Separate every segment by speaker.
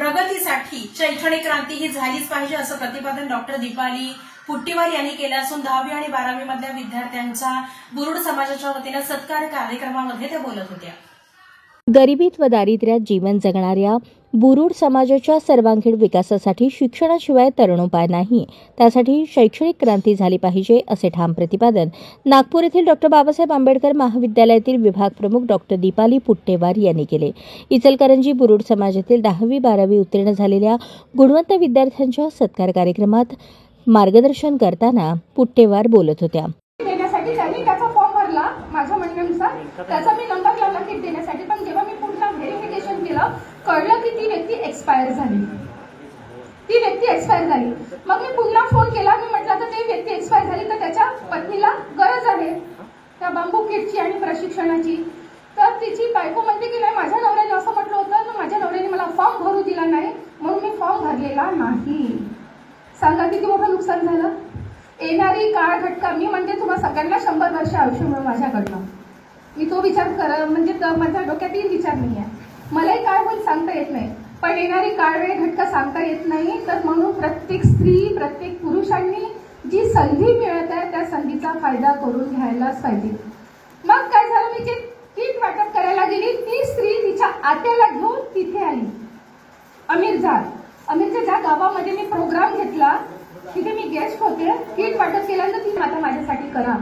Speaker 1: प्रगतीसाठी शैक्षणिक क्रांती ही झालीच पाहिजे असं प्रतिपादन डॉक्टर दीपाली पुट्टीवार यांनी केलं असून 10वी आणि 12वी मधल्या विद्यार्थ्यांचा बुरुड समाजाच्या वतीने सत्कार कार्यक्रमामध्ये ते बोलत होत्या।
Speaker 2: गरिबीत व दारिद्र्यात जीवन जगणाऱ्या बुरुड समाजाच्या सर्वांगीण विकासासाठी शिक्षणाशिवाय तरणोपाय नाही, त्यासाठी शैक्षणिक क्रांती झाली पाहिजे असे ठाम प्रतिपादन नागपूर येथील डॉ. बाबासाहेब आंबेडकर महाविद्यालयातील विभाग प्रमुख डॉ. दीपाली पुट्टेवार यांनी केले। इचलकरंजी बुरुड समाजातील 10वी 12वी उत्तीर्ण झालेल्या गुणवंत विद्यार्थ्यांच्या सत्कार कार्यक्रमात मार्गदर्शन करताना पुट्टेवार बोलत होत्या।
Speaker 3: देण्यासाठी त्यांनी त्याचा फॉर्म भरला माझ्या म्हणण्यानुसार, त्याचा मी नंबर लावला किट देण्यासाठी, पण जेव्हा मी पुन्हा व्हेरिफिकेशन केलं कळलं की ती व्यक्ती एक्सपायर झाली। मग मी पुन्हा फोन केला, मी म्हटलं तर ती व्यक्ती एक्सपायर झाली तर त्याच्या पत्नीला गरज आहे त्या बांबू किटची आणि प्रशिक्षणाची, तर तिची बायको म्हणते की नाही माझ्या नवऱ्याने असं म्हटलं होतं तर माझ्या नवऱ्याने मला फॉर्म भरू दिला नाही म्हणून मी फॉर्म भरलेला नाही। सांगा किती मोठं नुकसान झालं। येणारी काळ घटका, मी म्हणते तुम्हाला सगळ्यांना 100 वर्ष आयुष्य मिळून माझ्याकडनं, मी तो विचार कर म्हणजे माझ्या डोक्यातही विचार नाही आहे, मलाही काय होईल सांगता येत नाही, पण येणारी काळ वेळ घटका सांगता येत नाही, तर म्हणून प्रत्येक स्त्री प्रत्येक पुरुषांनी जी संधी मिळत आहे त्या संधीचा फायदा करून घ्यायलाच पाहिजे। मग काय झालं, मी किट वाटप करायला गेली, ती स्त्री तिच्या आत्याला घेऊन तिथे आली अमीरच्या ज्या गावामध्ये मी प्रोग्राम घेतला तिथे मी गेस्ट होते। किट वाटप केल्यानंतर ती आता माझ्यासाठी करा,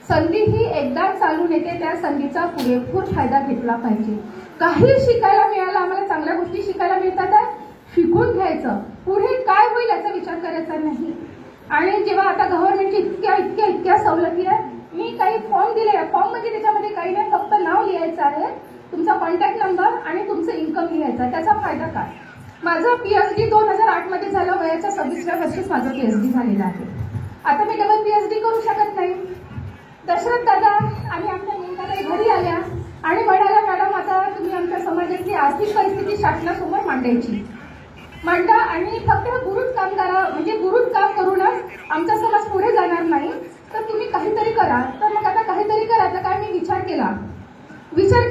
Speaker 3: संधी ही एकदा चालून येते, त्या संधीचा पुरेपूर फायदा घेतला पाहिजे। काही शिकायला मिळालं, आम्हाला चांगल्या गोष्टी शिकायला मिळतात, शिकून घ्यायचं, पुढे काय होईल याचा विचार करायचा नाही। आणि जेव्हा आता गव्हर्नमेंटची इतक्या सवलती आहे, मी काही फॉर्म दिले, फॉर्म म्हणजे त्याच्यामध्ये काही नाही, फक्त नाव लिहायचं आहे, तुमचा कॉन्टॅक्ट नंबर आणि तुमचं इन्कम लिहायचं, त्याचा फायदा काय। माझं पीएचडी 2008 मध्ये झालं, वयाच्या 26व्या वर्षीच माझं पीएचडी झालेलं आहे। आता मी डबल पीएचडी करू शकत नाही। दशरथ दादा आणि आमच्या मुलाला घरी आल्या आणि म्हणाल्या मॅडम आता तुम्ही आमच्या समाजाची आर्थिक परिस्थिती शासनासमोर मांडा आणि फक्त बुरुड कामगारा म्हणजे बुरुड काम करूनच आमचा समाज पुढे जाणार नाही, तर तुम्ही काहीतरी करा। तर मग आता काहीतरी करा, तर काय मी विचार केला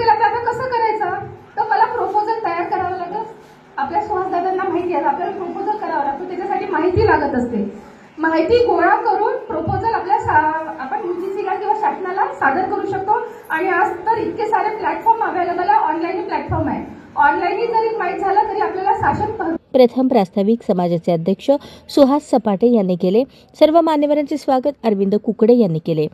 Speaker 3: तर आता कसं करायचं, तर मला प्रपोजल तयार करावं लागेल। आपल्या सुहास दादांना माहिती आहे आपल्याला प्रपोजल करावं लागतं, त्याच्यासाठी माहिती लागत असते, माहिती गोळा करून प्रपोजल आपण युजीसीला किंवा शासनाला सादर करू शकतो। आणि आज तर इतके सारे प्लॅटफॉर्म अवेलेबल आहे, ऑनलाईन प्लॅटफॉर्म आहे, ऑनलाईन जरी माहीत झालं तरी आपल्याला शासन
Speaker 2: प्रथम प्रास्ताविक समाजाचे अध्यक्ष सुहास सपाटे यांनी केले। सर्व मान्यवरांचे स्वागत अरविंद कुकडे यांनी केले।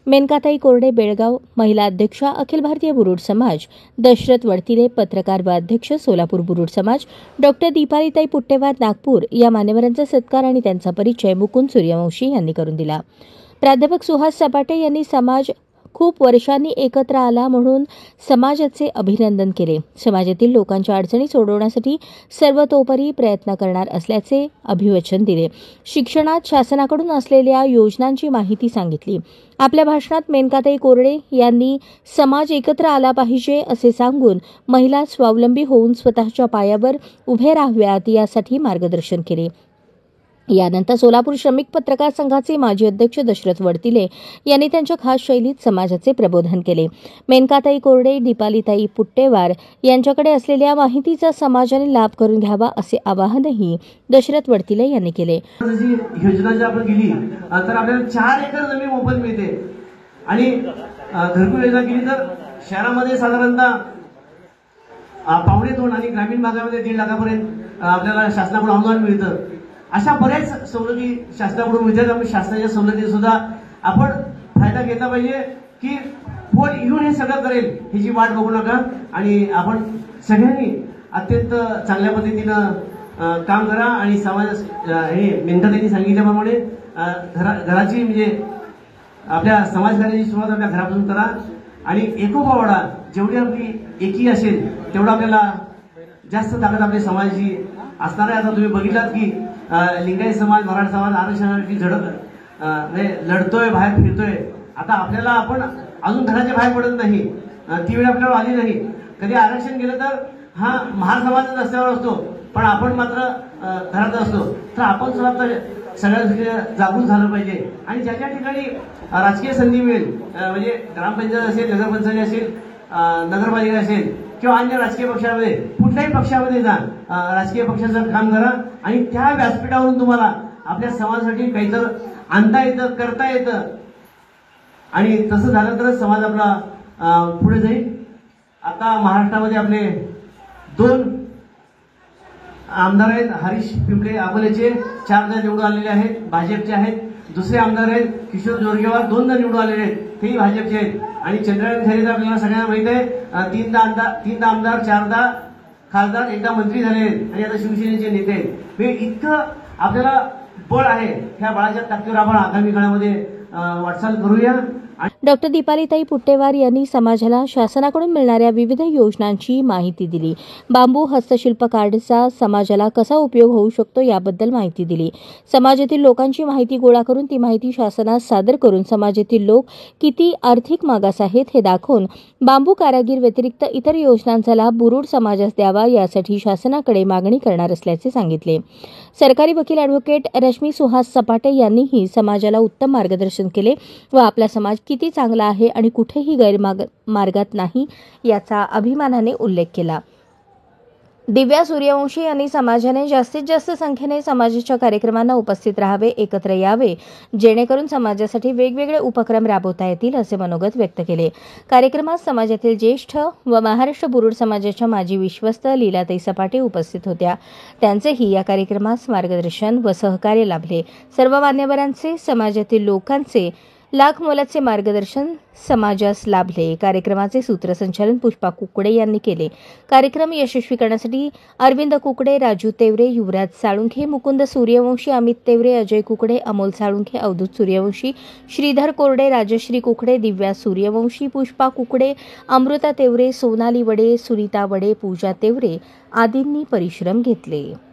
Speaker 2: मेनकाताई कोरडे बेळगाव, महिला अध्यक्षा अखिल भारतीय बुरुड समाज, दशरथ वडतिले पत्रकार व अध्यक्ष सोलापूर बुरुड समाज, डॉ. दीपालीताई पुट्टेवार नागपूर या मान्यवरांचा सत्कार आणि त्यांचा परिचय मुकुंद सूर्यवंशी यांनी करून दिला। प्राध्यापक सुहास सपाटे यांनी समाज खूप वर्षांनी एकत्र आला म्हणून समाजाचे अभिनंदन केले। समाजातील लोकांच्या अडचणी सोडवण्यासाठी सर्वतोपरी प्रयत्न करणार असल्याचे अभिवचन दिले। शिक्षणात शासनाकडून असलेल्या योजनांची माहिती सांगितली। आपल्या भाषणात मेनकाताई कोरडे यांनी समाज एकत्र आला पाहिजे असे सांगून महिला स्वावलंबी होऊन स्वतःच्या पायावर उभे राहाव्यात यासाठी मार्गदर्शन केले। यानंतर सोलापूर श्रमिक पत्रकार संघाचे माजी अध्यक्ष दशरथ वडतिले यांनी त्यांच्या खास शैलीत समाजाचे प्रबोधन केले। मेनकाताई कोरडे, दीपालीताई पुट्टेवार यांच्याकडे असलेल्या माहितीचा समाजाने लाभ करून घ्यावा असे आवाहनही दशरथ वडतिले यांनी केले।
Speaker 4: योजना जी आपण केली तर आपल्याला 4 एकर जमीन मोफत मिळते आणि घरकुल योजना केली तर शहरामध्ये साधारणतः 2.5 आणि ग्रामीण भागामध्ये 1.5 लाखापर्यंत आपल्याला शासनाकडून अनुदान मिळतं। अशा बऱ्याच सवलती शासनाकडून मिळतात, त्यामुळे शासनाच्या सवलती सुद्धा आपण फायदा घेतला पाहिजे की कोण येऊन हे सगळं करेल ह्याची वाट बघू नका आणि आपण सगळ्यांनी अत्यंत चांगल्या पद्धतीनं काम करा आणि समाज हे मेनकाताईंनी सांगितल्याप्रमाणे घराची म्हणजे आपल्या समाजकार्याची सुरुवात आपल्या घरापासून करा आणि एकोपा वाढा। जेवढी आपली एकी असेल तेवढा आपल्याला जास्त ताकद आपल्या समाजाची असणार आहे। आता तुम्ही बघितलात की लिंगायत समाज मराठा समाज आरक्षणासाठी लढतोय, बाहेर फिरतोय। आता आपल्याला आपण अजून घराच्या बाहेर पडत नाही, ती वेळ आपल्याला आली नाही। कधी आरक्षण गेलं तर हा महार समाज रस्त्यावर असतो, पण आपण मात्र घरात असतो, तर आपण सुद्धा सगळ्या जागरूक झालं पाहिजे। आणि ज्या ज्या ठिकाणी राजकीय संधी मिळेल म्हणजे ग्रामपंचायत असेल, नगरपंचायत असेल, नगरपालिका असेल, किंवा अन्य राजकीय पक्षामध्ये कुठल्याही पक्षामध्ये जा, राजकीय पक्षाचं काम करा आणि त्या व्यासपीठावरून तुम्हाला आपल्या समाजासाठी काहीतरी आणता येतं, करता येतं आणि तसं झालं तरच समाज आपला पुढे जाईल. आता महाराष्ट्रामध्ये आपले 2 आमदार आहेत. हरीश पिंपळे अकोलेचे 4दा निवडून आलेले आहेत, भाजपचे आहेत. दुसरे आमदार आहेत किशोर जोरगेवार, 2दा निवडून आलेले आहेत, तेही भाजपचे आहेत. आणि चंद्रकांत खैरे आपल्याला सगळ्यांना माहित आहे 3दा आमदार, 4दा खासदार, 1दा मंत्री झाले आहेत आणि आता शिवसेनेचे नेते आहेत. हे इतकं आपल्याला बळ आहे. ह्या बळाच्या ताकदीवर आपण आगामी काळामध्ये वाटचाल करूया.
Speaker 2: डॉक्टर दीपालीताई पुट्टेवार यांनी समाजाला शासनाकडून मिळणाऱ्या विविध योजनांची माहिती दिली. बांबू हस्तशिल्प कार्डचा समाजाला कसा उपयोग होऊ शकतो याबद्दल माहिती दिली. समाजातील लोकांची माहिती गोळा करून ती माहिती शासनास सादर करून समाजातील लोक किती आर्थिक मागास आहेत हे दाखवून बांबू कारागीर व्यतिरिक्त इतर योजनांचा लाभ बुरुड समाजास द्यावा यासाठी शासनाकडे मागणी करणार असल्याचे सांगितले. सरकारी वकील ॲडव्होकेट रश्मी सुहास सपाटे यांनीही समाजाला उत्तम मार्गदर्शन केले व आपला समाज किती चांगला आहे आणि कुठेही गैरमार्गात नाही याचा अभिमानाने उल्लेख केला. दिव्या सूर्यवंशी यांनी समाजाने जास्तीत जास्त संख्येने समाजाच्या कार्यक्रमांना उपस्थित राहावे, एकत्र यावे, जेणेकरून समाजासाठी वेगवेगळे उपक्रम राबवता येतील असे मनोगत व्यक्त केले. कार्यक्रमात समाजातील ज्येष्ठ व महाराष्ट्र बुरुड समाजाच्या माजी विश्वस्त लीलाताई सपाटे उपस्थित होत्या. त्यांचेही या कार्यक्रमास मार्गदर्शन व सहकार्य लाभले. सर्व मान्यवरांचे समाजातील लोकांचे लाख मोलाचे मार्गदर्शन समाजास लाभले. कार्यक्रमाचे सूत्रसंचालन पुष्पा कुकडे यांनी केले. कार्यक्रम यशस्वी करण्यासाठी अरविंद कुकडे, राजू तेवरे, युवराज साळुंखे, मुकुंद सूर्यवंशी, अमित तेवरे, अजय कुकडे, अमोल साळुंखे, अवधूत सूर्यवंशी, श्रीधर कोरडे, राजश्री कुकडे, दिव्या सूर्यवंशी, पुष्पा कुकडे, अमृता तेवरे, सोनाली वडे, सुनीता वडे, पूजा तेवरे आदींनी परिश्रम घेतले.